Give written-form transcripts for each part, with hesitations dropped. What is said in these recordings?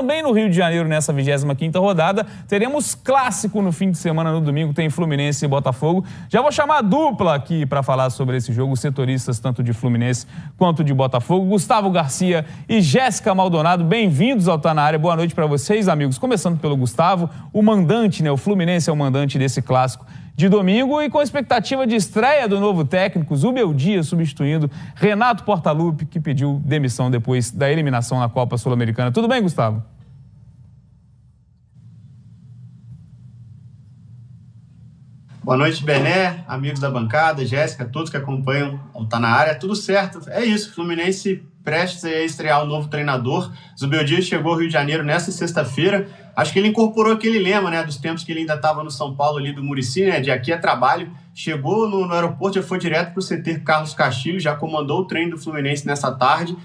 Também no Rio de Janeiro, nessa 25ª rodada, teremos clássico no fim de semana. No domingo tem Fluminense e Botafogo. Já vou chamar a dupla aqui para falar sobre esse jogo, os setoristas tanto de Fluminense quanto de Botafogo. Gustavo Garcia e Jéssica Maldonado, bem-vindos ao Tá Na Área. Boa noite para vocês, amigos. Começando pelo Gustavo, o mandante, né? O Fluminense é o mandante desse clássico de domingo e com expectativa de estreia do novo técnico, Zubeldia substituindo Renato Portaluppi, que pediu demissão depois da eliminação na Copa Sul-Americana. Tudo bem, Gustavo? Boa noite, Bené, amigos da bancada, Jéssica, todos que acompanham o Tá Na Área. Tudo certo, é isso, Fluminense prestes a estrear o novo treinador. Zubeldia chegou ao Rio de Janeiro nesta sexta-feira. Acho que ele incorporou aquele lema, né, dos tempos que ele ainda estava no São Paulo ali do Muricy, né, de aqui é trabalho. Chegou no aeroporto, já foi direto para o CT Carlos Castilho, já comandou o treino do Fluminense nessa tarde.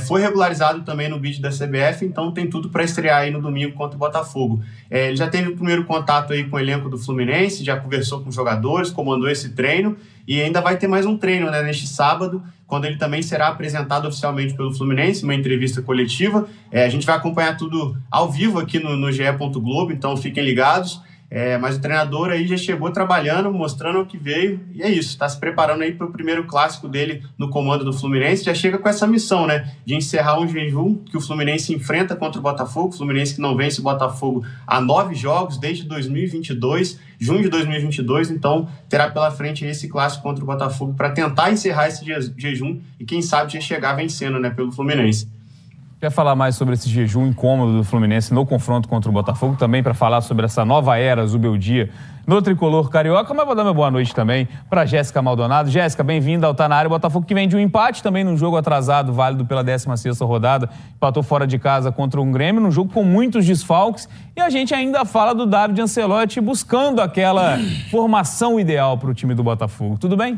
Foi regularizado também no bid da CBF, então tem tudo para estrear aí no domingo contra o Botafogo. Ele já teve o primeiro contato aí com o elenco do Fluminense, já conversou com os jogadores, comandou esse treino e ainda vai ter mais um treino, né, neste sábado, quando ele também será apresentado oficialmente pelo Fluminense, uma entrevista coletiva. A gente vai acompanhar tudo ao vivo aqui no GE. Globo, então fiquem ligados. Mas o treinador aí já chegou trabalhando, mostrando o que veio, e é isso, está se preparando aí para o primeiro clássico dele no comando do Fluminense, já chega com essa missão, né, de encerrar um jejum que o Fluminense enfrenta contra o Botafogo, o Fluminense que não vence o Botafogo há 9 jogos, desde 2022, junho de 2022, então terá pela frente esse clássico contra o Botafogo para tentar encerrar esse jejum e quem sabe já chegar vencendo, né, pelo Fluminense. Quer falar mais sobre esse jejum incômodo do Fluminense no confronto contra o Botafogo, também para falar sobre essa nova era Zubeldia no tricolor carioca, mas vou dar minha boa noite também para Jéssica Maldonado. Jéssica, bem-vinda ao Tá Na Área. Botafogo que vem de um empate também num jogo atrasado, válido pela 16ª rodada, empatou fora de casa contra um Grêmio, num jogo com muitos desfalques, e a gente ainda fala do David Ancelotti buscando aquela formação ideal para o time do Botafogo. Tudo bem?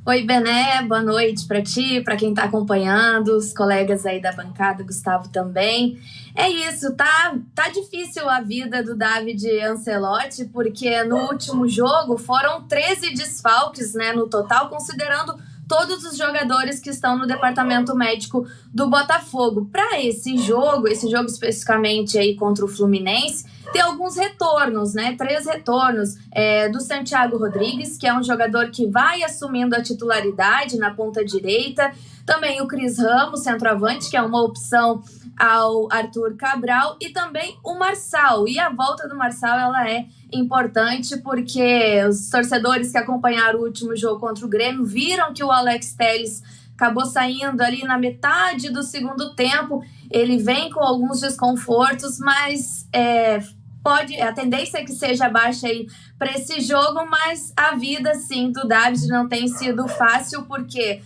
Oi, Bené, boa noite para ti, para quem está acompanhando, os colegas aí da bancada, Gustavo também. É isso, tá difícil a vida do David Ancelotti, porque no último jogo foram 13 desfalques, né, no total, considerando todos os jogadores que estão no departamento médico do Botafogo. Para esse jogo especificamente aí contra o Fluminense, tem alguns retornos, né? 3 retornos do Santiago Rodrigues, que é um jogador que vai assumindo a titularidade na ponta direita. Também o Cris Ramos, centroavante, que é uma opção ao Arthur Cabral, e também o Marçal. E a volta do Marçal, ela é importante porque os torcedores que acompanharam o último jogo contra o Grêmio viram que o Alex Telles acabou saindo ali na metade do segundo tempo. Ele vem com alguns desconfortos, mas a tendência é que seja baixa aí para esse jogo, mas a vida, sim, do David não tem sido fácil, porque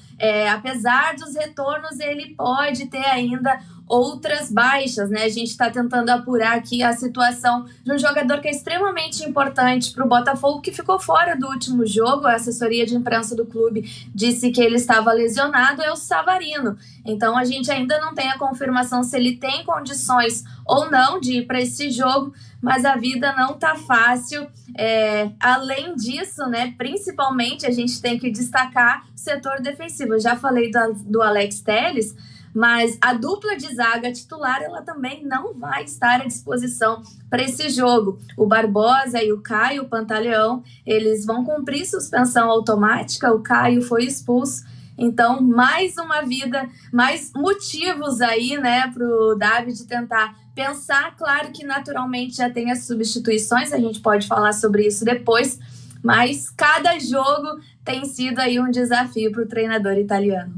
apesar dos retornos, ele pode ter ainda outras baixas, né? A gente está tentando apurar aqui a situação de um jogador que é extremamente importante para o Botafogo, que ficou fora do último jogo. A assessoria de imprensa do clube disse que ele estava lesionado, é o Savarino. Então a gente ainda não tem a confirmação se ele tem condições ou não de ir para esse jogo, mas a vida não tá fácil. Além disso, né, principalmente a gente tem que destacar o setor defensivo. Eu já falei do Alex Telles, mas a dupla de zaga titular, ela também não vai estar à disposição para esse jogo. O Barbosa e o Caio Pantaleão, eles vão cumprir suspensão automática, o Caio foi expulso. Então, mais motivos aí, né, para o David tentar pensar. Claro que naturalmente já tem as substituições, a gente pode falar sobre isso depois, mas cada jogo tem sido aí um desafio para o treinador italiano.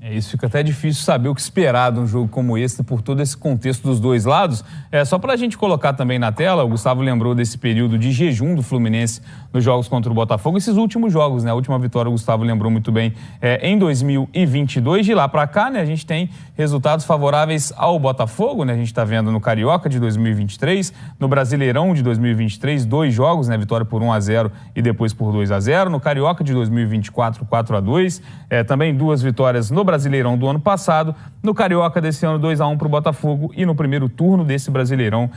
Isso fica até difícil saber o que esperar de um jogo como esse, por todo esse contexto dos dois lados. Só para a gente colocar também na tela, o Gustavo lembrou desse período de jejum do Fluminense nos jogos contra o Botafogo, esses últimos jogos, né? A última vitória o Gustavo lembrou muito bem em 2022. De lá para cá, né, a gente tem resultados favoráveis ao Botafogo, né? A gente está vendo no Carioca de 2023, no Brasileirão de 2023, 2 jogos, né? Vitória por 1-0 e depois por 2-0. No Carioca de 2024, 4-2. Também 2 vitórias no Brasileirão do ano passado, no Carioca desse ano 2-1 para o Botafogo e no primeiro turno desse Brasileirão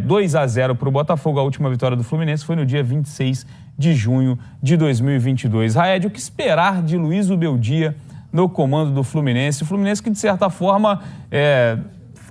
2-0 para o Botafogo. A última vitória do Fluminense foi no dia 26 de junho de 2022. Raed, o que esperar de Luiz Zubeldia no comando do Fluminense? O Fluminense que, de certa forma,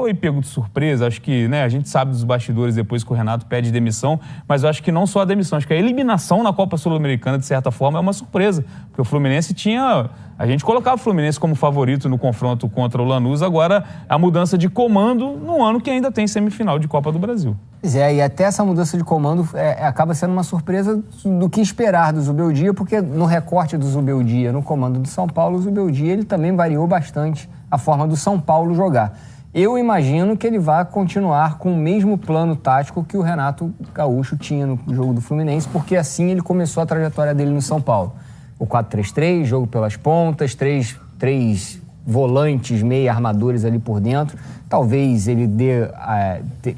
foi pego de surpresa. Acho que, né, a gente sabe dos bastidores depois que o Renato pede demissão, mas eu acho que não só a demissão, acho que a eliminação na Copa Sul-Americana, de certa forma, é uma surpresa, porque o Fluminense tinha... A gente colocava o Fluminense como favorito no confronto contra o Lanús, agora a mudança de comando num ano que ainda tem semifinal de Copa do Brasil. Pois é, e até essa mudança de comando acaba sendo uma surpresa do que esperar do Zubeldia, porque no recorte do Zubeldia no comando do São Paulo, o Zubeldia ele também variou bastante a forma do São Paulo jogar. Eu imagino que ele vai continuar com o mesmo plano tático que o Renato Gaúcho tinha no jogo do Fluminense, porque assim ele começou a trajetória dele no São Paulo. O 4-3-3, jogo pelas pontas, três volantes, meia armadores ali por dentro. Talvez ele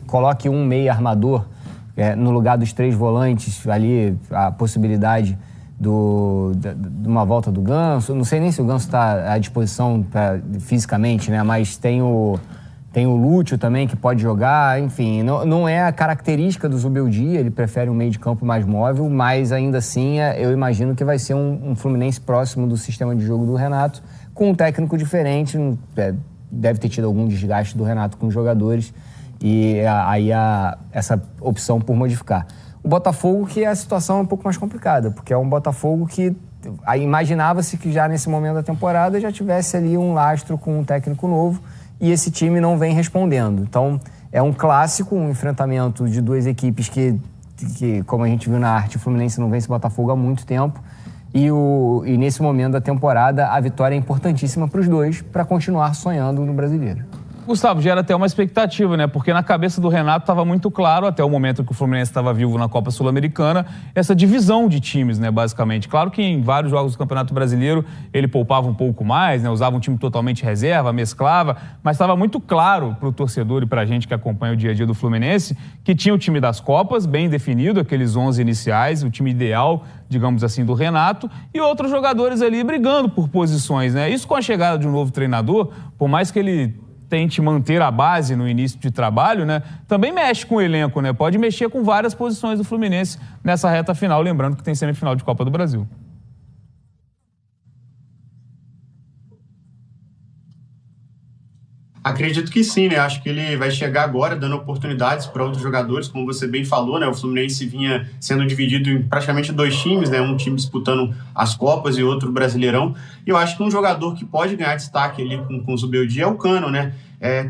coloque um meia armador no lugar dos 3 volantes, ali a possibilidade de uma volta do Ganso. Não sei nem se o Ganso está à disposição fisicamente, né? Mas tem o Lúcio também, que pode jogar. Enfim, não é a característica do Zubeldia, ele prefere um meio de campo mais móvel, mas ainda assim eu imagino que vai ser um Fluminense próximo do sistema de jogo do Renato, com um técnico diferente. Deve ter tido algum desgaste do Renato com os jogadores, e aí essa opção por modificar. O Botafogo, que a situação é um pouco mais complicada, porque é um Botafogo que imaginava-se que já nesse momento da temporada já tivesse ali um lastro com um técnico novo, e esse time não vem respondendo. Então, é um clássico, um enfrentamento de 2 equipes que, como a gente viu na arte, o Fluminense não vence o Botafogo há muito tempo. E nesse momento da temporada, a vitória é importantíssima para os dois, para continuar sonhando no Brasileiro. Gustavo, gera até uma expectativa, né? Porque na cabeça do Renato estava muito claro, até o momento que o Fluminense estava vivo na Copa Sul-Americana, essa divisão de times, né, basicamente. Claro que em vários jogos do Campeonato Brasileiro ele poupava um pouco mais, né? Usava um time totalmente reserva, mesclava, mas estava muito claro para o torcedor e para a gente que acompanha o dia a dia do Fluminense que tinha o time das Copas, bem definido, aqueles 11 iniciais, o time ideal, digamos assim, do Renato, e outros jogadores ali brigando por posições, né? Isso com a chegada de um novo treinador, por mais que ele tente manter a base no início de trabalho, né? Também mexe com o elenco, né? Pode mexer com várias posições do Fluminense nessa reta final, lembrando que tem semifinal de Copa do Brasil. Acredito que sim, né? Acho que ele vai chegar agora dando oportunidades para outros jogadores, como você bem falou, né? O Fluminense vinha sendo dividido em praticamente 2 times, né? Um time disputando as Copas e outro Brasileirão. E eu acho que um jogador que pode ganhar destaque ali com o Zubeldia é o Cano, né?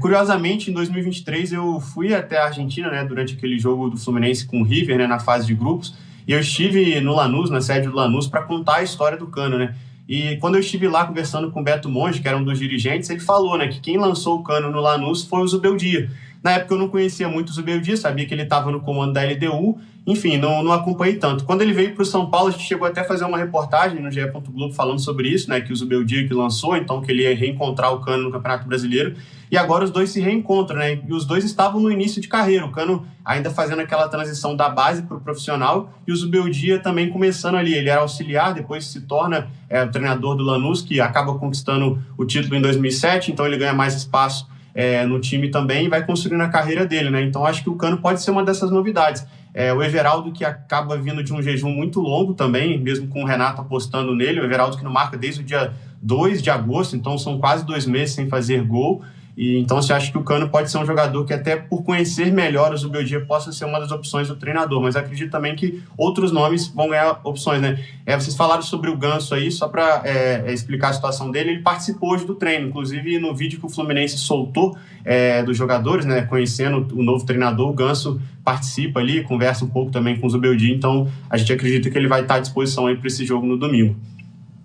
Curiosamente, em 2023 eu fui até a Argentina, né? Durante aquele jogo do Fluminense com o River, né? Na fase de grupos. E eu estive no Lanús, na sede do Lanús, para contar a história do Cano, né? E quando eu estive lá conversando com o Beto Monge, que era um dos dirigentes, ele falou, né, que quem lançou o Cano no Lanús foi o Zubeldia. Na época eu não conhecia muito o Zubeldia, sabia que ele estava no comando da LDU, enfim, não acompanhei tanto. Quando ele veio para o São Paulo, a gente chegou até a fazer uma reportagem no GE. Globo falando sobre isso, né, que o Zubeldia que lançou, então que ele ia reencontrar o Cano no Campeonato Brasileiro. E agora os dois se reencontram, né? E os dois estavam no início de carreira. O Cano ainda fazendo aquela transição da base para o profissional e o Zubeldia também começando ali. Ele era auxiliar, depois se torna o treinador do Lanús, que acaba conquistando o título em 2007, então ele ganha mais espaço no time também e vai construindo a carreira dele, né? Então acho que o Cano pode ser uma dessas novidades. O Everaldo, que acaba vindo de um jejum muito longo também, mesmo com o Renato apostando nele. O Everaldo que não marca desde o dia 2 de agosto, então são quase 2 meses sem fazer gol. E então você acha que o Cano pode ser um jogador que, até por conhecer melhor o Zubeldia, possa ser uma das opções do treinador, mas acredito também que outros nomes vão ganhar opções, né? Vocês falaram sobre o Ganso aí, só para explicar a situação dele. Ele participou hoje do treino, inclusive no vídeo que o Fluminense soltou dos jogadores, né? Conhecendo o novo treinador, o Ganso participa ali, conversa um pouco também com o Zubeldia, então a gente acredita que ele vai estar à disposição aí para esse jogo no domingo.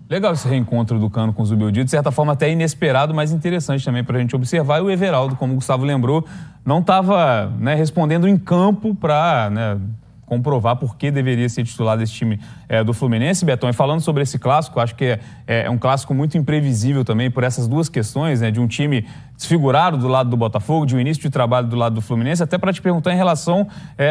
Legal esse reencontro do Cano com o Zubeldia, de certa forma até inesperado, mas interessante também para a gente observar. E o Everaldo, como o Gustavo lembrou, não estava respondendo em campo para comprovar por que deveria ser titular desse time do Fluminense, Betão. E falando sobre esse clássico, acho que é um clássico muito imprevisível também por essas duas questões, né, de um time desfigurado do lado do Botafogo, de um início de trabalho do lado do Fluminense, até para te perguntar em relação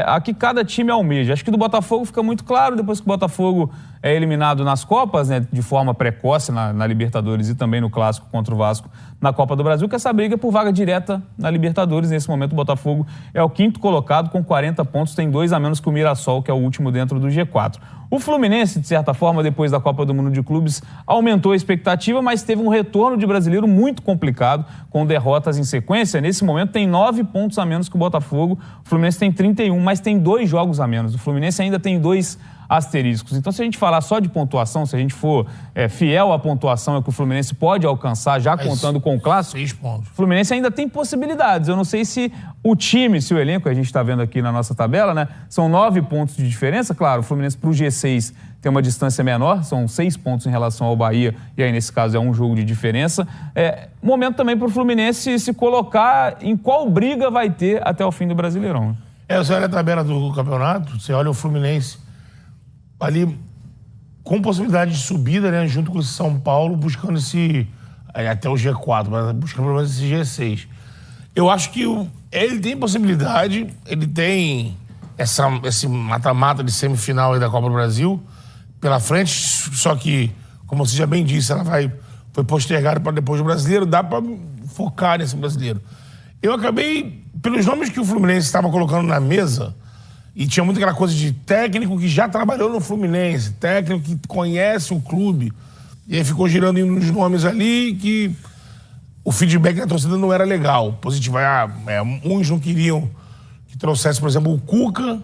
a que cada time almeja. Acho que do Botafogo fica muito claro, depois que o Botafogo é eliminado nas Copas, né, de forma precoce na Libertadores e também no clássico contra o Vasco na Copa do Brasil, que essa briga por vaga direta na Libertadores. Nesse momento o Botafogo é o 5º colocado com 40 pontos, tem 2 a menos que o Mirassol, que é o último dentro do G4. O Fluminense, de certa forma, depois da Copa do Mundo de Clubes, aumentou a expectativa, mas teve um retorno de brasileiro muito complicado, com derrotas em sequência. Nesse momento tem 9 pontos a menos que o Botafogo. O Fluminense tem 31, mas tem 2 jogos a menos. O Fluminense ainda tem 2 asteriscos. Então, se a gente falar só de pontuação, se a gente for fiel à pontuação, é que o Fluminense pode alcançar, já contando com o clássico, 6 pontos. O Fluminense ainda tem possibilidades. Eu não sei se o time, se o elenco, a gente está vendo aqui na nossa tabela, né? São 9 pontos de diferença. Claro, o Fluminense para o G6 tem uma distância menor, são 6 pontos em relação ao Bahia, e aí nesse caso é um jogo de diferença. Momento também para o Fluminense se colocar em qual briga vai ter até o fim do Brasileirão. Você olha a tabela do campeonato, você olha o Fluminense ali com possibilidade de subida, né, junto com o São Paulo, buscando até o G4, mas buscando pelo menos esse G6. Eu acho que ele tem possibilidade, ele tem esse mata-mata de semifinal aí da Copa do Brasil pela frente, só que, como você já bem disse, foi postergada para depois do Brasileiro, dá para focar nesse Brasileiro. Eu acabei, pelos nomes que o Fluminense estava colocando na mesa, e tinha muito aquela coisa de técnico que já trabalhou no Fluminense, técnico que conhece o clube. E aí ficou girando uns nomes ali que o feedback da torcida não era legal. Positivo. Uns não queriam que trouxesse, por exemplo, o Cuca,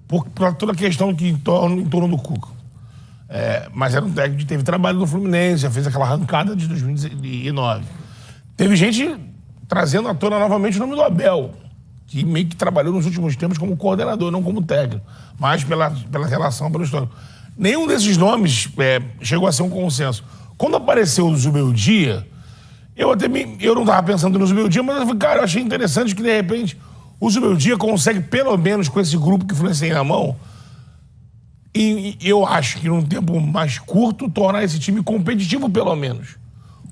por toda a questão que em torno do Cuca. Mas era um técnico que teve trabalho no Fluminense, já fez aquela arrancada de 2009. Teve gente trazendo à tona novamente o nome do Abel, que meio que trabalhou nos últimos tempos como coordenador, não como técnico, mas pela relação, pelo histórico. Nenhum desses nomes chegou a ser um consenso. Quando apareceu o Zubeldia, eu não estava pensando no Zubeldia, mas eu falei, cara, eu achei interessante que, de repente, o Zubeldia consegue, pelo menos com esse grupo que o Fluminense tem na mão, e eu acho que num tempo mais curto, tornar esse time competitivo, pelo menos.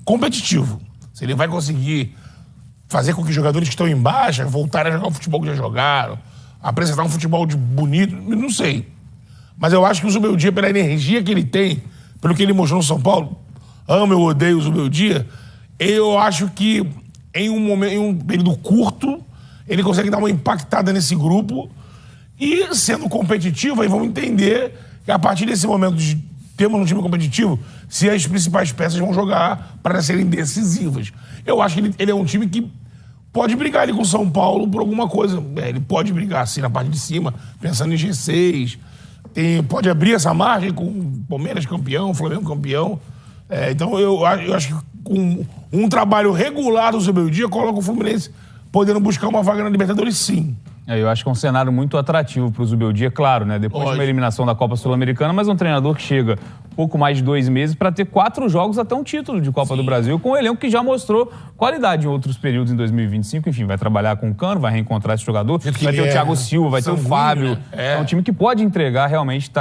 Competitivo. Se ele vai conseguir fazer com que os jogadores que estão em baixa voltarem a jogar o futebol que já jogaram, apresentar um futebol bonito, não sei. Mas eu acho que o Zubeldia, pela energia que ele tem, pelo que ele mostrou no São Paulo, eu odeio o Zubeldia, eu acho que em um período curto, ele consegue dar uma impactada nesse grupo e, sendo competitivo, aí vamos entender que a partir desse momento de termos um time competitivo, se as principais peças vão jogar para serem decisivas. Eu acho que ele é um time que pode brigar ali com o São Paulo por alguma coisa. Ele pode brigar assim na parte de cima, pensando em G6. Pode abrir essa margem com o Palmeiras campeão, o Flamengo campeão. Então eu acho que com um trabalho regular do Zubeldia, coloca o Fluminense podendo buscar uma vaga na Libertadores, sim. Eu acho que é um cenário muito atrativo para o Zubeldia, claro, né? Depois de uma eliminação da Copa Sul-Americana, mas um treinador que chega pouco mais de 2 meses para ter 4 jogos até um título de Copa do Brasil, com um elenco que já mostrou qualidade em outros períodos em 2025. Enfim, vai trabalhar com o Cano, vai reencontrar esse jogador, vai ter o Thiago Silva, vai ter o Fábio. É um time que pode entregar, realmente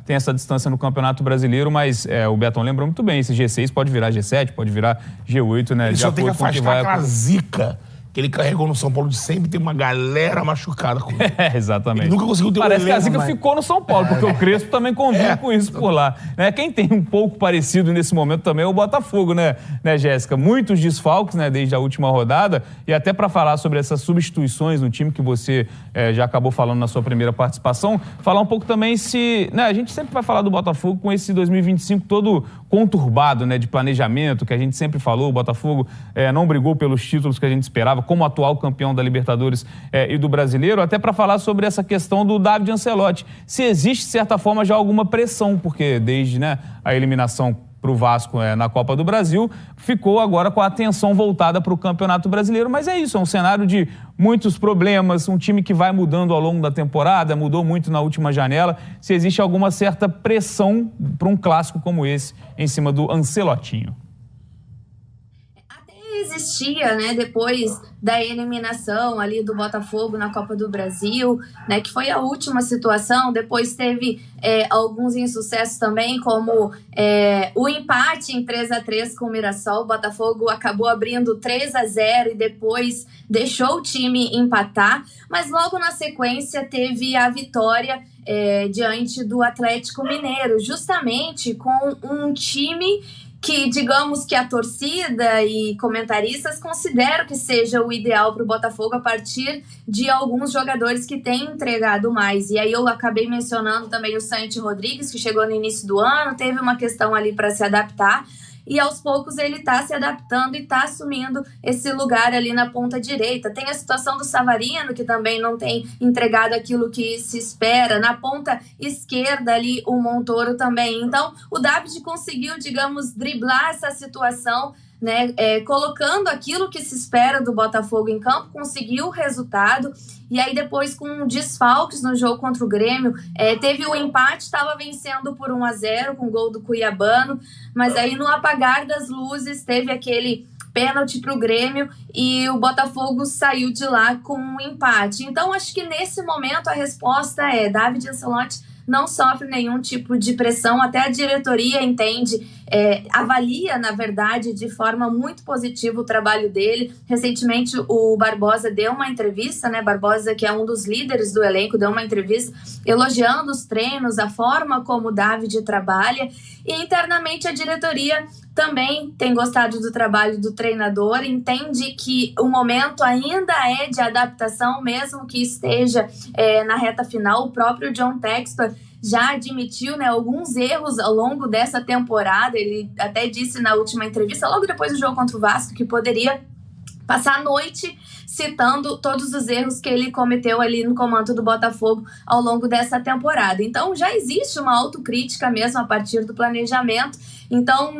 tem essa distância no Campeonato Brasileiro, mas o Betão lembrou muito bem, esse G6 pode virar G7, pode virar G8, né? Ele só tem que afastar aquela zica que ele carregou no São Paulo de sempre, tem uma galera machucada com ele. Exatamente. Ele nunca conseguiu ter Parece que a zica ficou no São Paulo, porque o Crespo também convive com isso por lá. Quem tem um pouco parecido nesse momento também é o Botafogo, né, Jéssica? Muitos desfalques, né, desde a última rodada, e até para falar sobre essas substituições no time que você já acabou falando na sua primeira participação, falar um pouco também se... Né, a gente sempre vai falar do Botafogo com esse 2025 todo conturbado, né, de planejamento, que a gente sempre falou, o Botafogo não brigou pelos títulos que a gente esperava, como atual campeão da Libertadores e do Brasileiro, até para falar sobre essa questão do David Ancelotti. Se existe, de certa forma, já alguma pressão, porque desde a eliminação para o Vasco na Copa do Brasil, ficou agora com a atenção voltada para o Campeonato Brasileiro. Mas é isso, é um cenário de muitos problemas, um time que vai mudando ao longo da temporada, mudou muito na última janela. Se existe alguma certa pressão para um clássico como esse em cima do Ancelotinho. Existia, né, depois da eliminação ali do Botafogo na Copa do Brasil, né, que foi a última situação. Depois teve alguns insucessos também, como o empate em 3-3 com o Mirassol. O Botafogo acabou abrindo 3-0 e depois deixou o time empatar, mas logo na sequência teve a vitória diante do Atlético Mineiro, justamente com um time que, digamos que a torcida e comentaristas consideram que seja o ideal para o Botafogo a partir de alguns jogadores que têm entregado mais. E aí eu acabei mencionando também o Santi Rodrigues, que chegou no início do ano, teve uma questão ali para se adaptar, e aos poucos ele está se adaptando e está assumindo esse lugar ali na ponta direita. Tem a situação do Savarino, que também não tem entregado aquilo que se espera. Na ponta esquerda ali, o Montoro também. Então, o David conseguiu, digamos, driblar essa situação, né, colocando aquilo que se espera do Botafogo em campo, conseguiu o resultado. E aí depois, com desfalques no jogo contra o Grêmio, teve o empate, estava vencendo por 1-0 com o gol do Cuiabano, mas aí no apagar das luzes teve aquele pênalti para o Grêmio e o Botafogo saiu de lá com um empate. Então acho que nesse momento a resposta é: David Ancelotti não sofre nenhum tipo de pressão, até a diretoria entende, avalia, na verdade, de forma muito positiva o trabalho dele. Recentemente o Barbosa deu uma entrevista, né? Barbosa, que é um dos líderes do elenco, deu uma entrevista elogiando os treinos, a forma como o David trabalha, e internamente a diretoria também tem gostado do trabalho do treinador, entende que o momento ainda é de adaptação, mesmo que esteja na reta final. O próprio John Textor já admitiu, né, alguns erros ao longo dessa temporada. Ele até disse na última entrevista, logo depois do jogo contra o Vasco, que poderia passar a noite citando todos os erros que ele cometeu ali no comando do Botafogo ao longo dessa temporada. Então já existe uma autocrítica mesmo a partir do planejamento. Então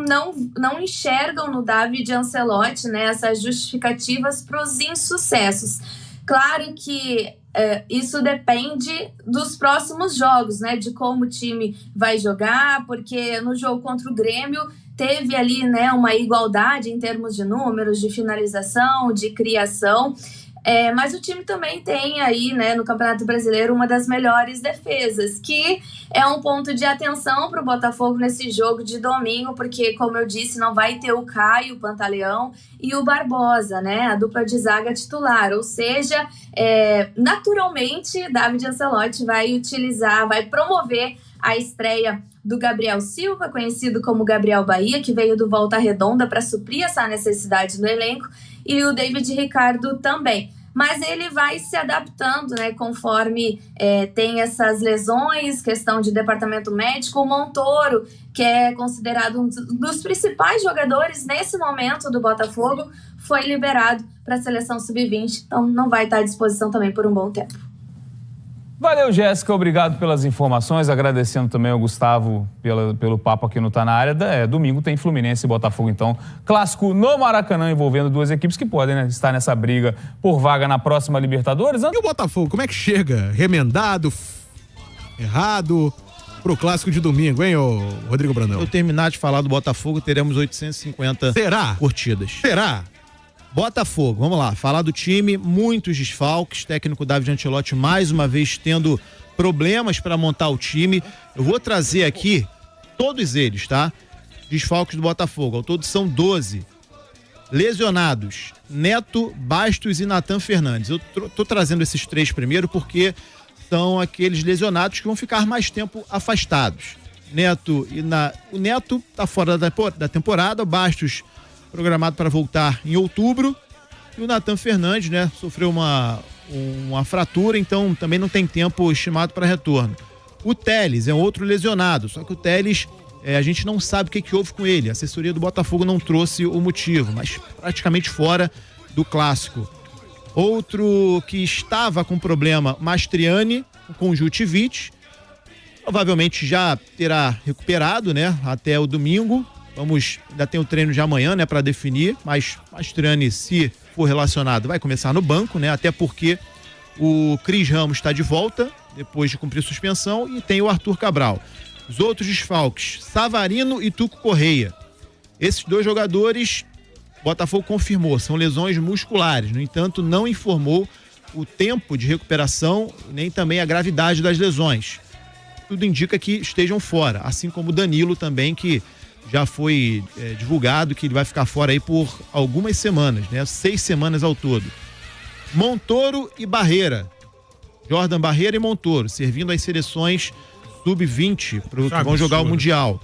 não enxergam no David Ancelotti, né, essas justificativas para os insucessos. Claro que isso depende dos próximos jogos, né, de como o time vai jogar, porque no jogo contra o Grêmio teve ali, né, uma igualdade em termos de números, de finalização, de criação, mas o time também tem aí, né, no Campeonato Brasileiro, uma das melhores defesas, que é um ponto de atenção para o Botafogo nesse jogo de domingo, porque, como eu disse, não vai ter o Caio, o Pantaleão, e o Barbosa, né, a dupla de zaga titular, ou seja, naturalmente, David Ancelotti vai promover a estreia do Gabriel Silva, conhecido como Gabriel Bahia, que veio do Volta Redonda para suprir essa necessidade no elenco, e o David Ricardo também. Mas ele vai se adaptando, né, conforme tem essas lesões, questão de departamento médico. O Montoro, que é considerado um dos principais jogadores nesse momento do Botafogo, foi liberado para a seleção sub-20, então não vai estar à disposição também por um bom tempo. Valeu, Jéssica, obrigado pelas informações, agradecendo também ao Gustavo pelo papo aqui no Tá Na Área. Domingo tem Fluminense e Botafogo, então, clássico no Maracanã, envolvendo duas equipes que podem, né, estar nessa briga por vaga na próxima Libertadores. E o Botafogo, como é que chega? Remendado, errado, pro clássico de domingo, hein, ô Rodrigo Brandão? Se eu terminar de falar do Botafogo, teremos 850 curtidas. Será? Botafogo, vamos lá, falar do time, muitos desfalques, técnico David Ancelotti mais uma vez tendo problemas para montar o time. Eu vou trazer aqui todos eles, tá? Desfalques do Botafogo, ao todo são 12. Lesionados, Neto, Bastos e Natan Fernandes. Eu tô trazendo esses três primeiro porque são aqueles lesionados que vão ficar mais tempo afastados. O Neto tá fora da temporada, o Bastos programado para voltar em outubro, e o Natan Fernandes, né, sofreu uma fratura, então também não tem tempo estimado para retorno. O Telles é outro lesionado, só que o Telles, a gente não sabe o que houve com ele, a assessoria do Botafogo não trouxe o motivo, mas praticamente fora do clássico. Outro que estava com problema, Mastriani, conjuntivite, provavelmente já terá recuperado, né, até o domingo. Ainda tem o treino de amanhã, né, para definir, mas Mastriani, se for relacionado, vai começar no banco, né, até porque o Cris Ramos está de volta, depois de cumprir suspensão, e tem o Arthur Cabral. Os outros desfalques, Savarino e Tuco Correia. Esses dois jogadores, o Botafogo confirmou, são lesões musculares, no entanto, não informou o tempo de recuperação, nem também a gravidade das lesões. Tudo indica que estejam fora, assim como o Danilo também, que já foi divulgado que ele vai ficar fora aí por algumas semanas, né? 6 semanas ao todo. Montoro e Barreira. Jordan Barreira e Montoro, servindo as seleções sub-20 que vão jogar o Mundial.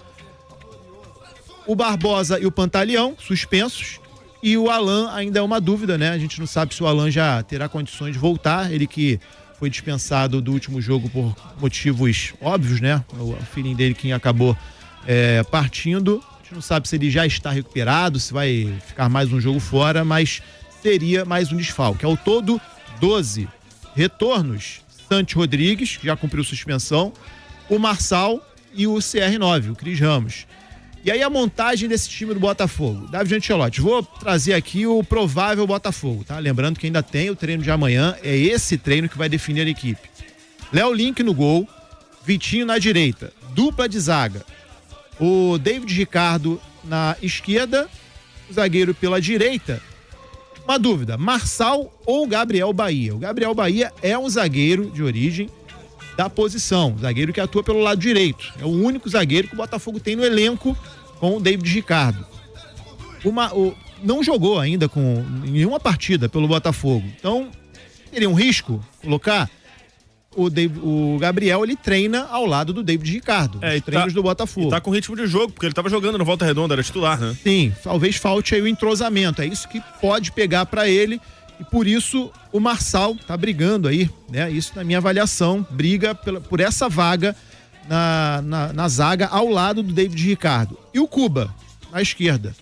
O Barbosa e o Pantaleão, suspensos. E o Alan ainda é uma dúvida, né? A gente não sabe se o Alan já terá condições de voltar. Ele que foi dispensado do último jogo por motivos óbvios, né? O filhinho dele que acabou partindo. A gente não sabe se ele já está recuperado, se vai ficar mais um jogo fora, mas seria mais um desfalque. Ao todo, 12 retornos. Santi Rodrigues, que já cumpriu suspensão, o Marçal e o CR9, o Cris Ramos. E aí a montagem desse time do Botafogo. David Ancelotti, vou trazer aqui o provável Botafogo, tá? Lembrando que ainda tem o treino de amanhã, é esse treino que vai definir a equipe. Léo Link no gol, Vitinho na direita, dupla de zaga, o David Ricardo na esquerda, o zagueiro pela direita. Uma dúvida, Marçal ou Gabriel Bahia? O Gabriel Bahia é um zagueiro de origem da posição, zagueiro que atua pelo lado direito. É o único zagueiro que o Botafogo tem no elenco com o David Ricardo. Não jogou ainda com nenhuma partida pelo Botafogo. Então, seria um risco colocar o Gabriel, ele treina ao lado do David Ricardo, os treinos do Botafogo. E tá com ritmo de jogo, porque ele tava jogando no Volta Redonda, era titular, né? Sim, talvez falte aí o entrosamento, é isso que pode pegar pra ele, e por isso o Marçal tá brigando aí, né? Isso na minha avaliação, briga por essa vaga na zaga ao lado do David Ricardo. E o Cuba, na esquerda.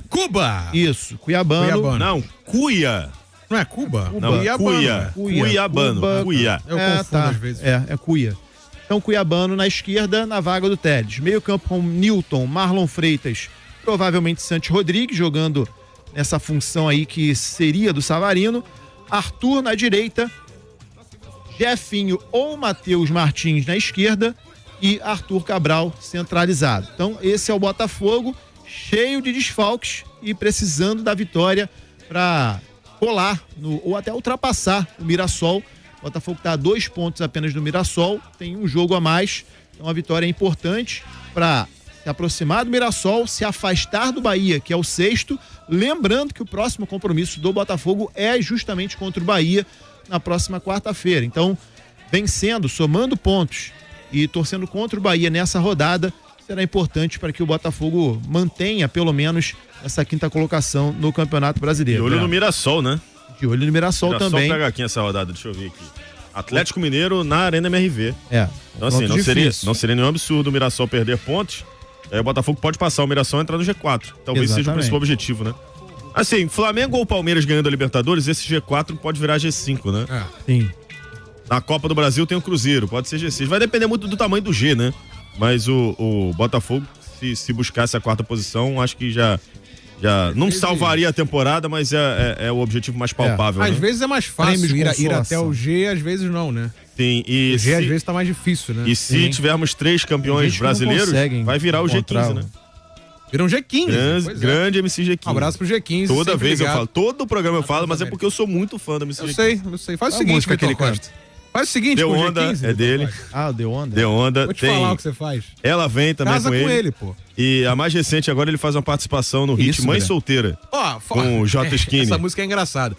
Cuba! Isso, Cuiabano. Não, Cuia. Não é Cuba? Não, Cuia. Cuiabano. Cuia. Eu confundo às vezes. É Cuia. Então, Cuiabano na esquerda, na vaga do Telles. Meio campo com Newton, Marlon Freitas, provavelmente Santi Rodrigues, jogando nessa função aí que seria do Savarino. Arthur na direita, Jefinho ou Matheus Martins na esquerda e Arthur Cabral centralizado. Então, esse é o Botafogo, cheio de desfalques e precisando da vitória para colar ou até ultrapassar o Mirassol. O Botafogo está a 2 pontos apenas do Mirassol, tem um jogo a mais, então a vitória é importante para se aproximar do Mirassol, se afastar do Bahia, que é o 6º, lembrando que o próximo compromisso do Botafogo é justamente contra o Bahia na próxima quarta-feira. Então, vencendo, somando pontos e torcendo contra o Bahia nessa rodada, será importante para que o Botafogo mantenha pelo menos essa 5ª colocação no Campeonato Brasileiro. De olho no Mirassol, né? De olho no Mirassol também. Pega aqui essa rodada, deixa eu ver aqui. Atlético Mineiro na Arena MRV. Então assim, não seria nenhum absurdo o Mirassol perder pontos. Aí o Botafogo pode passar o Mirassol e entrar no G4. Talvez seja o principal objetivo, né? Assim, Flamengo ou Palmeiras ganhando a Libertadores, esse G4 pode virar G5, né? Sim. Na Copa do Brasil tem o Cruzeiro, pode ser G6. Vai depender muito do tamanho do G, né? Mas o Botafogo, se buscasse a 4ª posição, acho que já não salvaria a temporada, mas é o objetivo mais palpável. Às né? vezes é mais fácil ir até o G, às vezes não, né? Sim, e o G às vezes tá mais difícil, né? E se tivermos 3 campeões brasileiros, vai virar o G15, né? Vira um G15. Grande MC G15. Um abraço pro G15. Toda vez eu falo, todo o programa eu falo, mas é porque eu sou muito fã da MC G15. Eu sei. Faz o seguinte, Vitor Costa. Faz o seguinte, Deu com o Onda G15, é dele. O Deu Onda? Deu Onda. Vou te falar o que você faz. Ela vem também Casa com ele. Pô. E a mais recente agora ele faz uma participação no hit Mãe Solteira. Com o J. Skinny. Essa música é engraçada.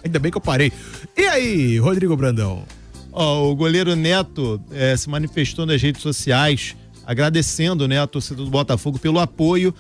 Ainda bem que eu parei. E aí, Rodrigo Brandão? O goleiro Neto se manifestou nas redes sociais, agradecendo, né, a torcida do Botafogo pelo apoio,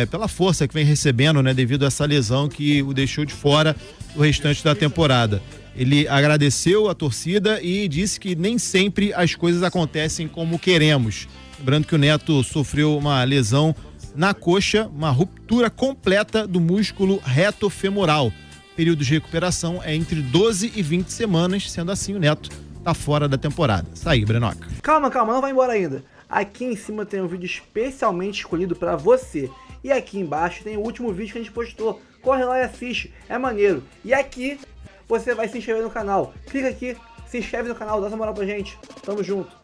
pela força que vem recebendo, né, devido a essa lesão que o deixou de fora do restante da temporada. Ele agradeceu a torcida e disse que nem sempre as coisas acontecem como queremos. Lembrando que o Neto sofreu uma lesão na coxa, uma ruptura completa do músculo reto femoral. O período de recuperação é entre 12 e 20 semanas, sendo assim o Neto tá fora da temporada. Isso aí, Brenoca. Calma, não vai embora ainda. Aqui em cima tem um vídeo especialmente escolhido para você. E aqui embaixo tem o último vídeo que a gente postou. Corre lá e assiste, é maneiro. E aqui você vai se inscrever no canal. Clica aqui, se inscreve no canal, dá essa moral pra gente. Tamo junto.